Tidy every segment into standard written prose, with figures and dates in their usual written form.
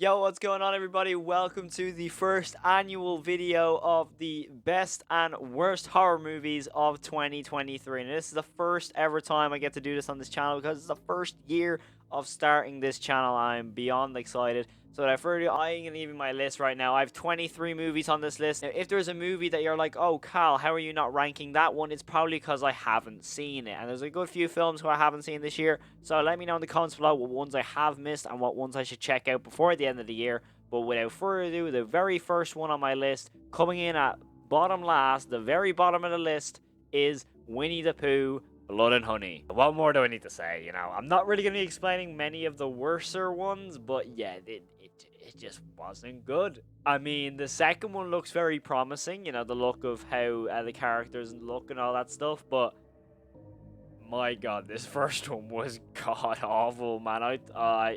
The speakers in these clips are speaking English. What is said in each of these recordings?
Yo, what's going on, everybody? Welcome to the first annual video of the best and worst horror movies of 2023. And this is the first ever time I get to do this on this channel because it's the first year of starting this channel. I'm beyond excited. So without further ado, I'm going to give you my list right now. I have 23 movies on this list. Now, if there's a movie that you're like, oh, Cal, how are you not ranking that one? It's probably because I haven't seen it. And there's a good few films who I haven't seen this year. So let me know in the comments below what ones I have missed and what ones I should check out before the end of the year. But without further ado, the very first one on my list, coming in at bottom last, the very bottom of the list, is Winnie the Pooh, Blood and Honey. What more do I need to say? You know, I'm not really going to be explaining many of the worser ones, but yeah, it just wasn't good. I mean, the second one looks very promising, you know, the look of how the characters look and all that stuff, but my god, this first one was god awful, man.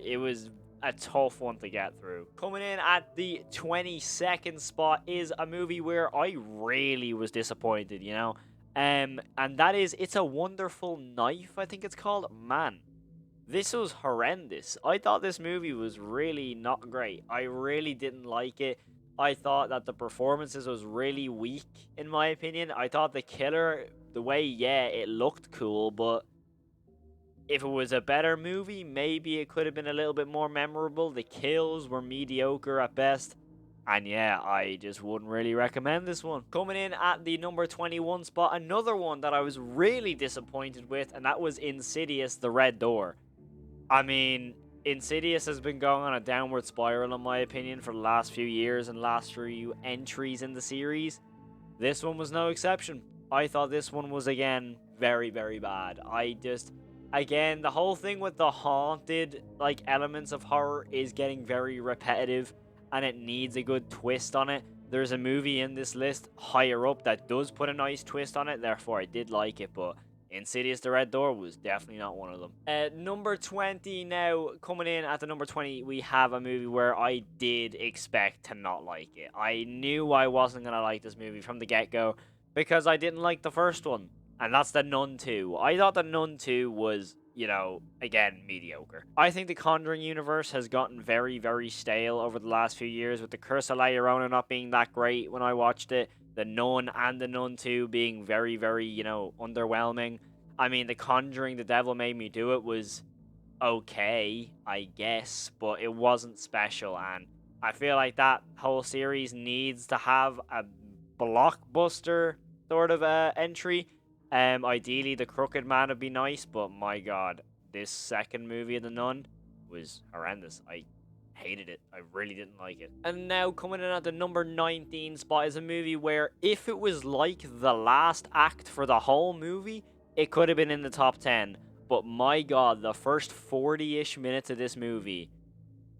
It was a tough one to get through. Coming in at the 22nd spot is a movie where I really was disappointed, you know? And that is It's a Wonderful Knife, I think it's called. Man, this was horrendous. I thought this movie was really not great. I really didn't like it. I thought that the performances was really weak, in my opinion. I thought the killer, the way, yeah, it looked cool, but if it was a better movie, maybe it could have been a little bit more memorable. The kills were mediocre at best. And yeah, I just wouldn't really recommend this one. Coming in at the number 21 spot, another one that I was really disappointed with, and that was Insidious: The Red Door. I mean, Insidious has been going on a downward spiral, in my opinion, for the last few years and last few entries in the series. This one was no exception. I thought this one was, again, very, very bad. Again, the whole thing with the haunted, like, elements of horror is getting very repetitive, and it needs a good twist on it. There's a movie in this list higher up that does put a nice twist on it, therefore I did like it, but Insidious: The Red Door was definitely not one of them. Number 20 now, coming in at the number 20, we have a movie where I did expect to not like it. I knew I wasn't going to like this movie from the get-go because I didn't like the first one, and that's The Nun 2. I thought The Nun 2 was, you know, again, mediocre. I think the Conjuring universe has gotten very, very stale over the last few years, with The Curse of La Llorona not being that great when I watched it, The Nun and The Nun 2 being very, very, you know, underwhelming. I mean, The Conjuring, The Devil Made Me Do It was okay, I guess, but it wasn't special, and I feel like that whole series needs to have a blockbuster sort of entry. Ideally, The Crooked Man would be nice, but my god, this second movie of The Nun was horrendous. I hated it. I really didn't like it. And now, coming in at the number 19 spot is a movie where if it was like the last act for the whole movie, it could have been in the top 10. But my god, the first 40-ish minutes of this movie,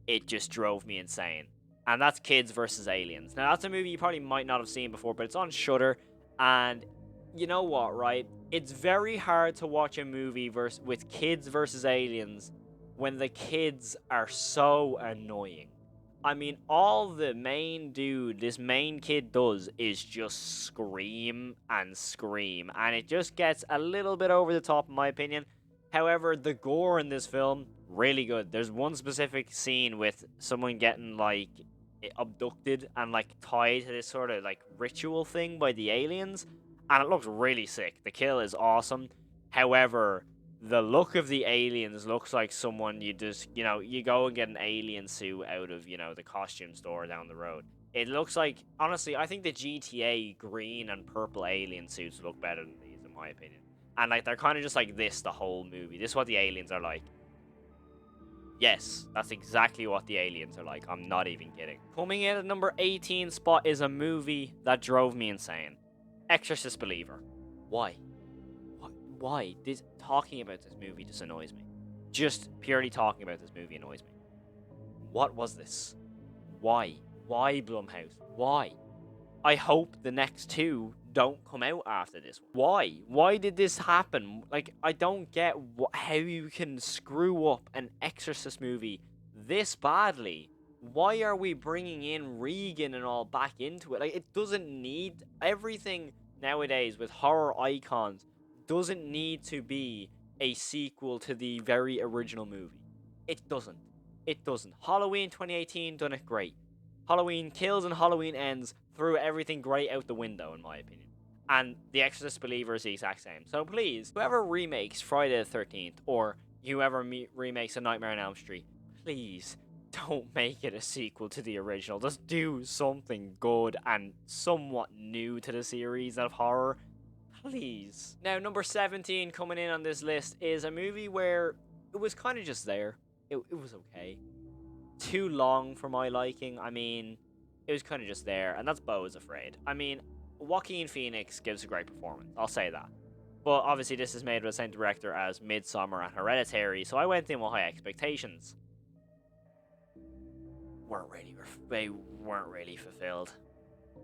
it just drove me insane. And that's Kids vs. Aliens. Now, that's a movie you probably might not have seen before, but it's on Shudder. And you know what, right? It's very hard to watch a movie with Kids vs. Aliens when the kids are so annoying. I mean, all the this main kid does is just scream and scream, and it just gets a little bit over the top in my opinion. However, the gore in this film, really good. There's one specific scene with someone getting, like, abducted and, like, tied to this sort of, like, ritual thing by the aliens, and it looks really sick. The kill is awesome. However, the look of the aliens looks like someone you just, you know, you go and get an alien suit out of, you know, the costume store down the road. It looks like, honestly, I think the GTA green and purple alien suits look better than these, in my opinion. And, like, they're kind of just like this the whole movie. This is what the aliens are like. Yes, that's exactly what the aliens are like. I'm not even kidding. Coming in at number 18 spot is a movie that drove me insane. Exorcist Believer. Why? Why? Talking about this movie just annoys me. Just purely talking about this movie annoys me. What was this? Why? Why, Blumhouse? Why? I hope the next two don't come out after this one. Why? Why did this happen? Like, I don't get how you can screw up an Exorcist movie this badly. Why are we bringing in Regan and all back into it? Like, it doesn't need everything nowadays with horror icons doesn't need to be a sequel to the very original movie. It doesn't. It doesn't. Halloween 2018 done it great. Halloween Kills and Halloween Ends threw everything great out the window, in my opinion. And The Exorcist Believer is the exact same. So please, whoever remakes Friday the 13th or whoever remakes A Nightmare on Elm Street, please don't make it a sequel to the original. Just do something good and somewhat new to the series of horror. Please. Now, number 17 coming in on this list is a movie where it was kind of just there. It was okay. Too long for my liking. I mean, it was kind of just there, and that's Beau is Afraid. I mean, Joaquin Phoenix gives a great performance. I'll say that. But obviously, this is made with the same director as Midsommar and Hereditary, so I went in with high expectations. They weren't really fulfilled.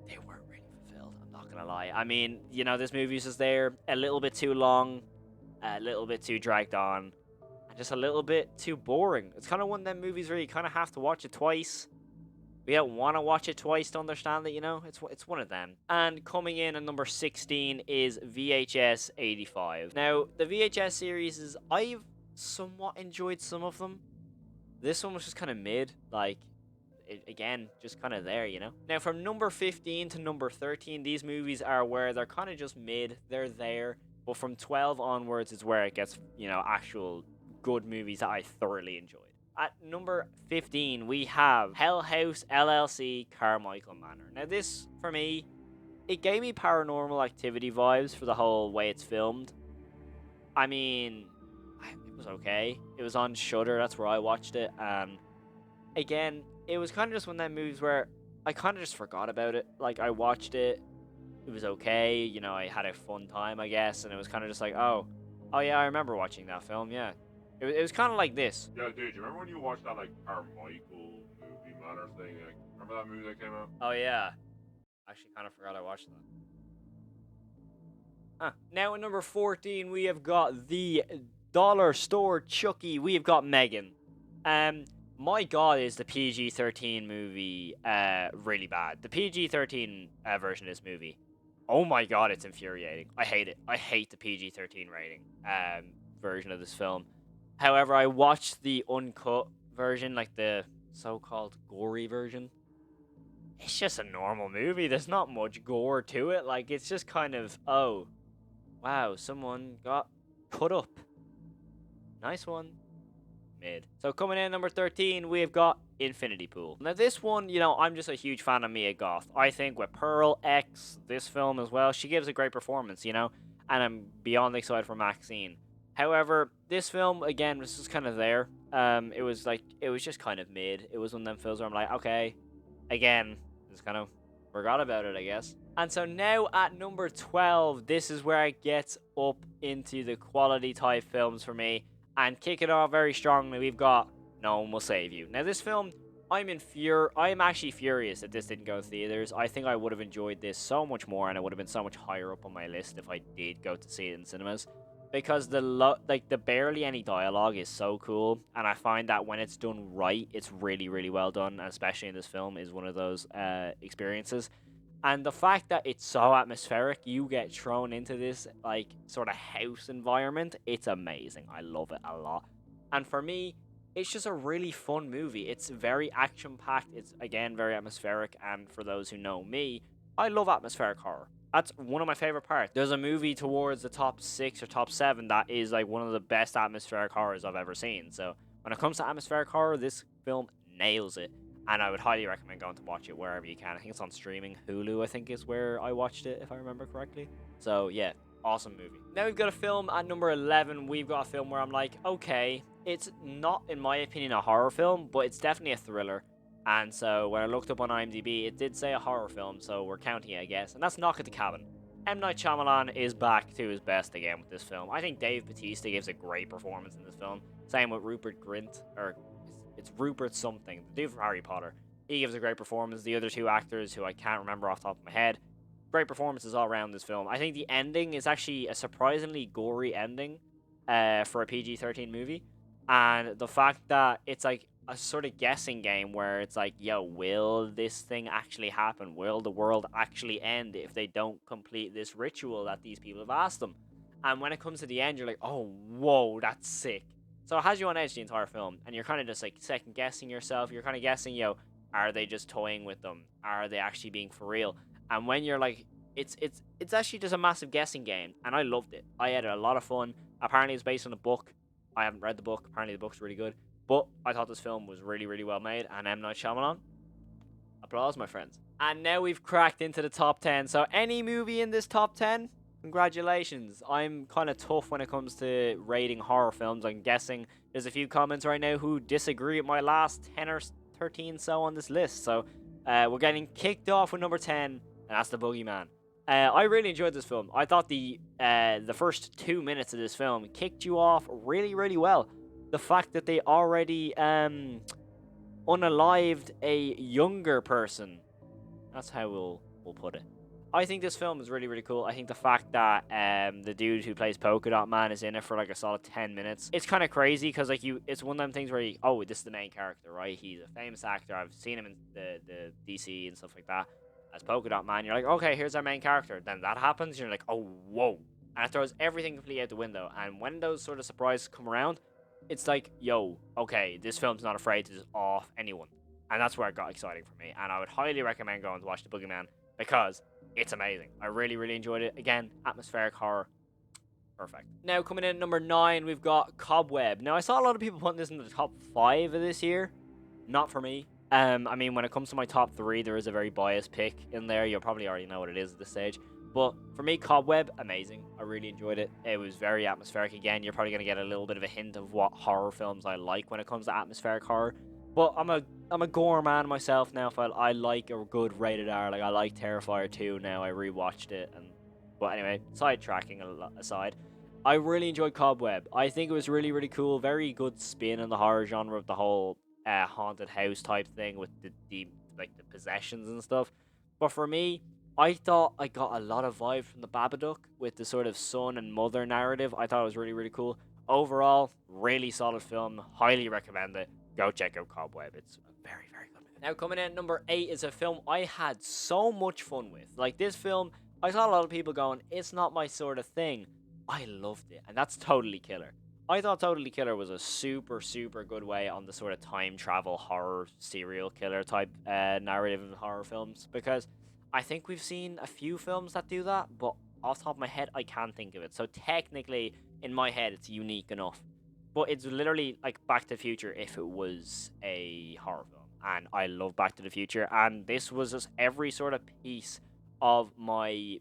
They weren't really fulfilled. I'm not gonna lie. I mean, you know, this movie's just there a little bit too long, a little bit too dragged on, and just a little bit too boring. It's kind of one of them movies where you kind of have to watch it twice. We don't want to watch it twice to understand it, you know? It's one of them. And coming in at number 16 is VHS 85. Now, the VHS series is, I've somewhat enjoyed some of them. This one was just kind of mid, like, again, just kind of there, you know? Now, from number 15 to number 13, these movies are where they're kind of just mid, they're there. But from 12 onwards is where it gets, you know, actual good movies that I thoroughly enjoyed. At number 15, we have Hell House LLC Carmichael Manor. Now, this, for me, it gave me Paranormal Activity vibes for the whole way it's filmed. I mean, it was okay. It was on Shudder, that's where I watched it. And again, it was kind of just one of them movies where I kind of just forgot about it. Like, I watched it, it was okay, you know, I had a fun time, I guess, and it was kind of just like, oh yeah, I remember watching that film, yeah. It was kind of like this. Yeah, dude, you remember when you watched that, like, Carmichael movie Manor thing? Like, remember that movie that came out? Oh, yeah. Actually, kind of forgot I watched that. Now at number 14, we have got the Dollar Store Chucky. We have got Megan. My god, is the PG-13 movie really bad. The PG-13 version of this movie, oh my god, it's infuriating. I hate it. I hate the PG-13 rating version of this film. However, I watched the uncut version, like the so-called gory version. It's just a normal movie. There's not much gore to it. Like, it's just kind of, oh, wow, someone got cut up. Nice one. Mid. So coming in at number 13, we've got Infinity Pool. Now this one, you know, I'm just a huge fan of Mia Goth. I think with Pearl X, this film as well, she gives a great performance, you know, and I'm beyond excited for Maxine. However, this film, again, was just kind of there. It was just kind of mid. It was one of them films where I'm like, okay, again, just kind of forgot about it, I guess. And so now at number 12, this is where it gets up into the quality type films for me. And kick it off very strongly, we've got No One Will Save You. Now this film, I am actually furious that this didn't go to theaters. I think I would have enjoyed this so much more, and it would have been so much higher up on my list if I did go to see it in cinemas. Because the barely any dialogue is so cool, and I find that when it's done right, it's really, really well done, especially in this film is one of those experiences. And the fact that it's so atmospheric, you get thrown into this, like, sort of house environment, it's amazing. I love it a lot. And for me, it's just a really fun movie. It's very action-packed. It's, again, very atmospheric. And for those who know me, I love atmospheric horror. That's one of my favorite parts. There's a movie towards the top 6 or top 7 that is, like, one of the best atmospheric horrors I've ever seen. So when it comes to atmospheric horror, this film nails it. And I would highly recommend going to watch it wherever you can. I think it's on streaming. Hulu, I think, is where I watched it, if I remember correctly. So, yeah, awesome movie. Now we've got a film at number 11. We've got a film where I'm like, okay, it's not, in my opinion, a horror film, but it's definitely a thriller. And so when I looked up on IMDb, it did say a horror film, so we're counting it, I guess. And that's Knock at the Cabin. M. Night Shyamalan is back to his best again with this film. I think Dave Bautista gives a great performance in this film. Same with Rupert Grint, or it's Rupert something, the dude from Harry Potter. He gives a great performance. The other two actors, who I can't remember off the top of my head, great performances all around this film. I think the ending is actually a surprisingly gory ending for a PG-13 movie. And the fact that it's like a sort of guessing game where it's like, yo, will this thing actually happen? Will the world actually end if they don't complete this ritual that these people have asked them? And when it comes to the end, you're like, oh, whoa, that's sick. So it has you on edge the entire film, and you're kind of just like second guessing yourself. You're kind of guessing, are they just toying with them? Are they actually being for real? And when you're like, it's actually just a massive guessing game, and I loved it. I had a lot of fun. Apparently, it's based on a book. I haven't read the book. Apparently, the book's really good. But I thought this film was really, really well made, and M. Night Shyamalan, applause, my friends. And now we've cracked into the top 10. So any movie in this top 10, congratulations. I'm kind of tough when it comes to rating horror films. I'm guessing there's a few comments right now who disagree with my last 10 or 13 so on this list. So we're getting kicked off with number 10, and that's The Boogeyman. I really enjoyed this film. I thought the first 2 minutes of this film kicked you off really, really well. The fact that they already unalived a younger person. That's how we'll put it. I think this film is really, really cool. I think the fact that the dude who plays Polka Dot Man is in it for like a solid 10 minutes. It's kind of crazy because like it's one of them things where this is the main character, right? He's a famous actor. I've seen him in the DC and stuff like that as Polka Dot Man. You're like, okay, here's our main character. Then that happens. You're like, oh, whoa. And it throws everything completely out the window. And when those sort of surprises come around, it's like, yo, okay, this film's not afraid to just off anyone. And that's where it got exciting for me. And I would highly recommend going to watch The Boogeyman because it's amazing. I really, really enjoyed it. Again, atmospheric horror. Perfect. Now, coming in at number 9, we've got Cobweb. Now, I saw a lot of people putting this in the top 5 of this year. Not for me. I mean, when it comes to my top 3, there is a very biased pick in there. You'll probably already know what it is at this stage. But for me, Cobweb, amazing. I really enjoyed it. It was very atmospheric. Again, you're probably going to get a little bit of a hint of what horror films I like when it comes to atmospheric horror. But I'm a gore man myself now. I like a good rated R. Like I like Terrifier 2 now. I rewatched it. But anyway, sidetracking aside, I really enjoyed Cobweb. I think it was really, really cool. Very good spin in the horror genre with the whole haunted house type thing with the possessions and stuff. But for me, I thought I got a lot of vibe from the Babadook with the sort of son and mother narrative. I thought it was really, really cool. Overall, really solid film. Highly recommend it. Go check out Cobweb. It's a very, very good movie. Now, coming in at number 8 is a film I had so much fun with. Like, this film, I saw a lot of people going, it's not my sort of thing. I loved it, and that's Totally Killer. I thought Totally Killer was a super, super good way on the sort of time travel horror serial killer type narrative in horror films, because I think we've seen a few films that do that, but off the top of my head, I can't think of it. So technically, in my head, it's unique enough. But it's literally like Back to the Future if it was a horror film. And I love Back to the Future. And this was just every sort of piece of my,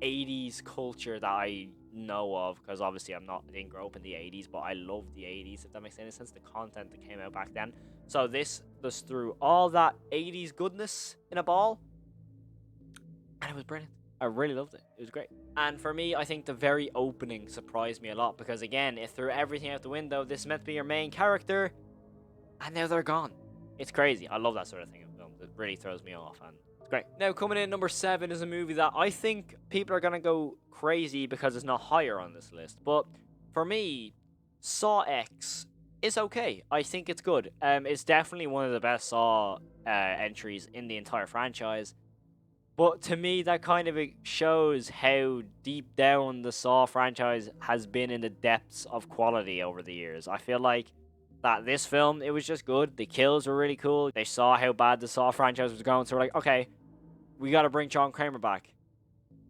80s culture that I know of. Because obviously I didn't grow up in the 80s, but I love the 80s, if that makes any sense. The content that came out back then. So this just threw all that 80s goodness in a ball. And it was brilliant. I really loved it. It was great. And for me, I think the very opening surprised me a lot because, again, it threw everything out the window. This is meant to be your main character, and now they're gone. It's crazy. I love that sort of thing in films. It really throws me off, and it's great. Now, coming in at number 7 is a movie that I think people are going to go crazy because it's not higher on this list. But for me, Saw X is okay. I think it's good. It's definitely one of the best Saw entries in the entire franchise. But to me, that kind of shows how deep down the Saw franchise has been in the depths of quality over the years. I feel like that this film, it was just good. The kills were really cool. They saw how bad the Saw franchise was going, so we're like, okay, we got to bring John Kramer back.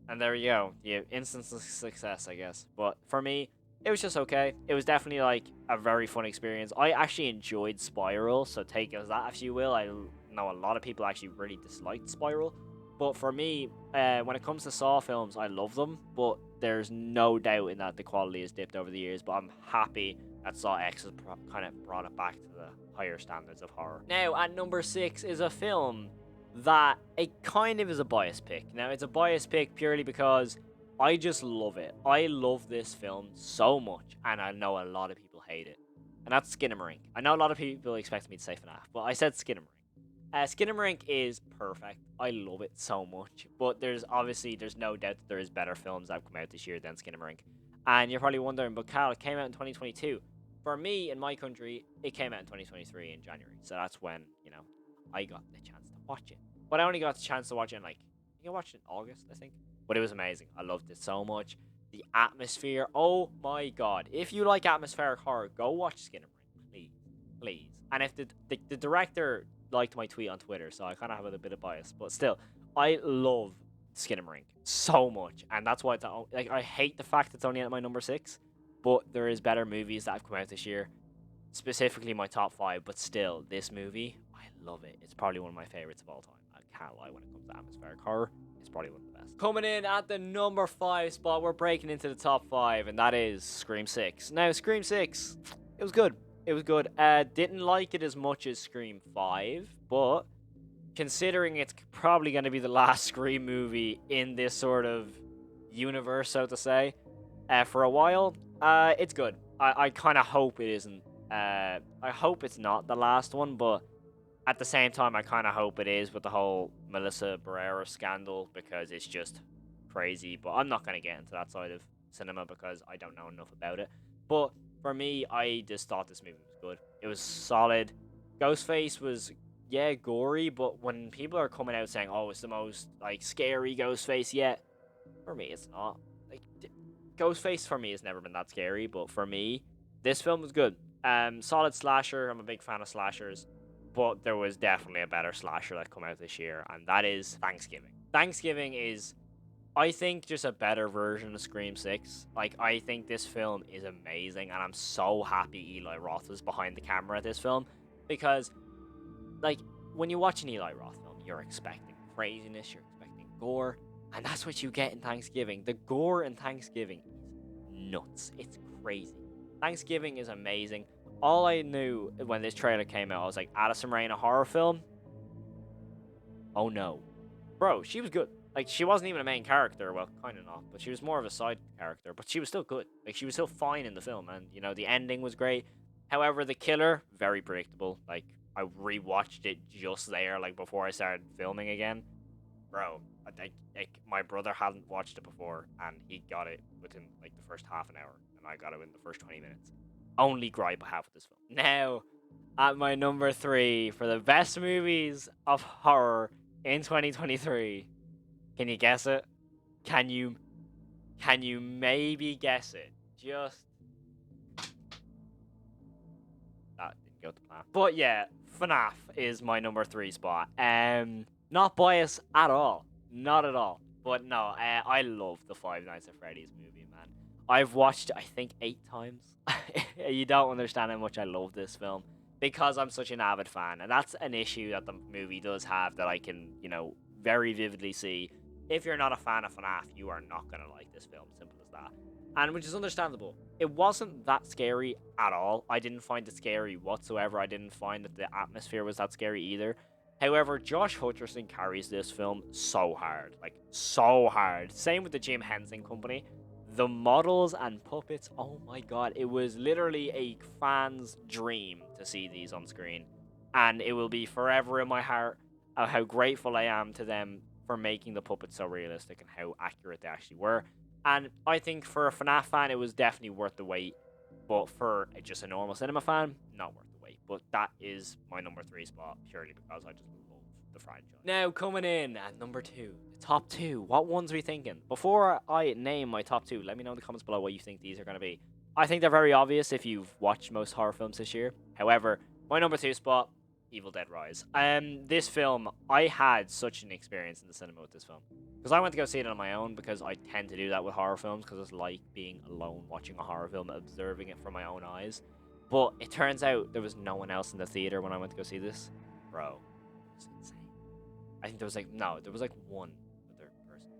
And there you go. Instant success, I guess. But for me, it was just okay. It was definitely like a very fun experience. I actually enjoyed Spiral, so take it as that if you will. I know a lot of people actually really disliked Spiral. But for me, when it comes to Saw films, I love them. But there's no doubt in that the quality has dipped over the years. But I'm happy that Saw X has kind of brought it back to the higher standards of horror. Now, at number 6 is a film that it kind of is a bias pick. Now, it's a bias pick purely because I just love it. I love this film so much. And I know a lot of people hate it. And that's Skinamarink. I know a lot of people expect me to say FNAF. But I said Skinamarink. Skinamarink is perfect. I love it so much. But there's no doubt that there is better films that have come out this year than Skinamarink. And you're probably wondering, but Cal, it came out in 2022. For me, in my country, it came out in 2023 in January. So that's when, I got the chance to watch it. But I only got the chance to watch it in I watched it in August, I think. But it was amazing. I loved it so much. the atmosphere. Oh my god! If you like atmospheric horror, go watch Skinamarink, please, please. And if the director liked my tweet on Twitter, so I kind of have a bit of bias, but still, I love Skinamarink so much, and that's why like I hate the fact it's only at my number 6, but there is better movies that have come out this year, specifically my top 5. But still, this movie, I love it. It's probably one of my favorites of all time. I can't lie when it comes to atmospheric horror. It's probably one of the best. Coming in at the number 5 spot, we're breaking into the top 5, and that is Scream 6. Now, Scream 6, it was good. It was good. Didn't like it as much as Scream 5, but considering it's probably going to be the last Scream movie in this sort of universe, so to say, for a while, it's good. I kind of hope it isn't. I hope it's not the last one, but at the same time, I kind of hope it is with the whole Melissa Barrera scandal, because it's just crazy. But I'm not going to get into that side of cinema because I don't know enough about it. But for me, I just thought this movie was good. It was solid. Ghostface was, yeah, gory, but when people are coming out saying, oh, it's the most, like, scary Ghostface yet, for me, it's not. Like, Ghostface for me has never been that scary, but for me, this film was good. Solid slasher. I'm a big fan of slashers. But there was definitely a better slasher that come out this year, and that is Thanksgiving. Thanksgiving is, I think, just a better version of Scream 6. Like, I think this film is amazing, and I'm so happy Eli Roth was behind the camera at this film, because, like, when you watch an Eli Roth film, you're expecting craziness, you're expecting gore, and that's what you get in Thanksgiving. The gore in Thanksgiving is nuts. It's crazy. Thanksgiving is amazing. All I knew when this trailer came out, I was like, Addison Rae in a horror film? Oh no. Bro, she was good. Like, she wasn't even a main character. Well, kind of not. But she was more of a side character. But she was still good. Like, she was still fine in the film. And, you know, the ending was great. However, the killer, very predictable. Like, I rewatched it just there, like, before I started filming again. Bro, my brother hadn't watched it before. And he got it within, like, the first half an hour. And I got it in the first 20 minutes. Only gripe I have with this film. Now, at my number 3 for the best movies of horror in 2023. Can you guess it? Can you maybe guess it? Just that didn't go to plan. But yeah, FNAF is my number 3 spot. Not biased at all. Not at all. But no, I love the Five Nights at Freddy's movie, man. I've watched it, I think, 8 times. You don't understand how much I love this film because I'm such an avid fan, and that's an issue that the movie does have that I can, you know, very vividly see. If you're not a fan of FNAF, you are not gonna like this film. Simple as that. And which is understandable. It wasn't that scary at all. I didn't find it scary whatsoever. I didn't find that the atmosphere was that scary either. However, Josh Hutcherson carries this film so hard. Like, so hard. Same with the Jim Henson Company. The models and puppets, oh my god, it was literally a fan's dream to see these on screen. And it will be forever in my heart how grateful I am to them for making the puppets so realistic and how accurate they actually were. And I think for a FNAF fan, it was definitely worth the wait. But for just a normal cinema fan, not worth the wait. But that is my number 3 spot, purely because I just love the franchise. Now, coming in at number 2, the top 2. What ones are we thinking? Before I name my top 2, let me know in the comments below what you think these are going to be. I think they're very obvious if you've watched most horror films this year. However, my number 2 spot, Evil Dead Rise. This film, I had such an experience in the cinema with this film. Because I went to go see it on my own, because I tend to do that with horror films, because it's like being alone watching a horror film, observing it from my own eyes. But it turns out there was no one else in the theater when I went to go see this. Bro, it was insane. I think there was like one other person.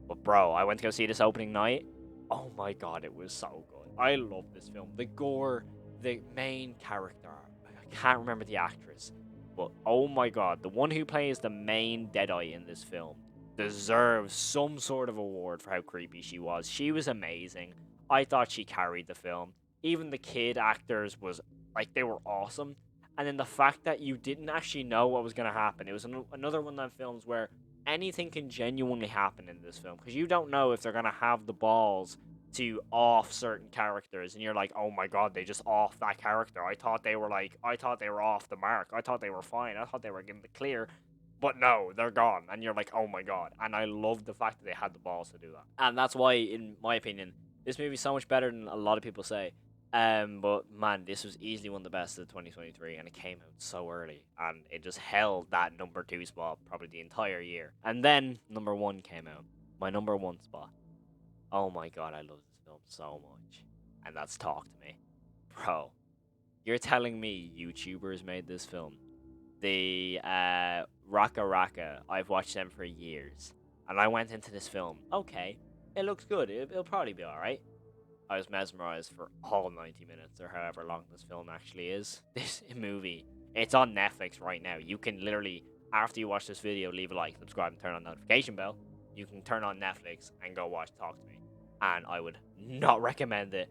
But bro, I went to go see this opening night. Oh my god, it was so good. I love this film. The gore, the main character, I can't remember the actress, but oh my god, the one who plays the main Deadeye in this film deserves some sort of award for how creepy she was. She was amazing. I thought she carried the film. Even the kid actors was, like, they were awesome. And then the fact that you didn't actually know what was going to happen. It was another one of them films where anything can genuinely happen in this film, because you don't know if they're going to have the balls to off certain characters, and you're like, oh my god, they just off that character. I thought they were off the mark. I thought they were fine. I thought they were given the clear. But no, they're gone, and you're like, oh my god. And I love the fact that they had the balls to do that, and that's why, in my opinion, this movie's so much better than a lot of people say. But man, this was easily one of the best of 2023, and it came out so early, and it just held that number 2 spot probably the entire year. And then number 1 came out, my number 1 spot. Oh my god, I love this film so much, and that's Talk to Me, bro. You're telling me YouTubers made this film? The Raka Raka, I've watched them for years, and I went into this film. Okay, it looks good. It'll probably be all right. I was mesmerized for all 90 minutes or however long this film actually is. This movie, it's on Netflix right now. You can literally, after you watch this video, leave a like, subscribe, and turn on notification bell. You can turn on Netflix and go watch Talk to Me. And I would not recommend it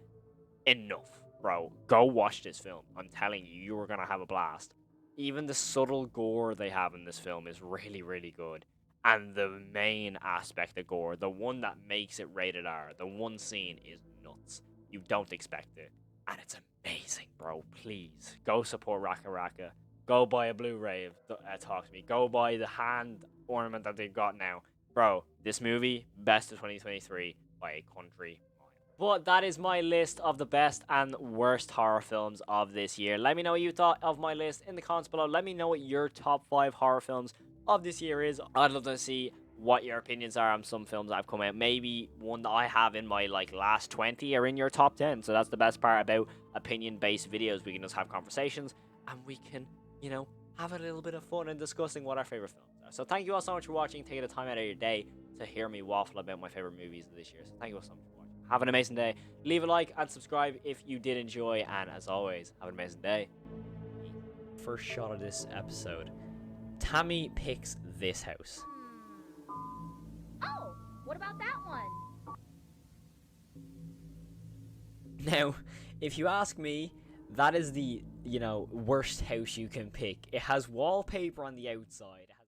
enough, bro. Go watch this film. I'm telling you, you are going to have a blast. Even the subtle gore they have in this film is really, really good. And the main aspect of gore, the one that makes it rated R, the one scene is nuts. You don't expect it. And it's amazing, bro. Please, go support Raka Raka. Go buy a Blu-ray of Talk to Me. Go buy the hand ornament that they've got now. Bro, this movie, best of 2023 by a country mile. But that is my list of the best and worst horror films of this year. Let me know what you thought of my list in the comments below. Let me know what your top 5 horror films of this year is. I'd love to see what your opinions are on some films that have come out. Maybe one that I have in my last 20 are in your top 10. So that's the best part about opinion-based videos. We can just have conversations, and we can, have a little bit of fun in discussing what our favorite films are. So thank you all so much for watching, taking the time out of your day to hear me waffle about my favorite movies of this year. So thank you all so much for watching. Have an amazing day. Leave a like and subscribe if you did enjoy, and as always, have an amazing day. First shot of this episode. Tammy picks this house. Oh, what about that one? Now, if you ask me, that is the, worst house you can pick. It has wallpaper on the outside.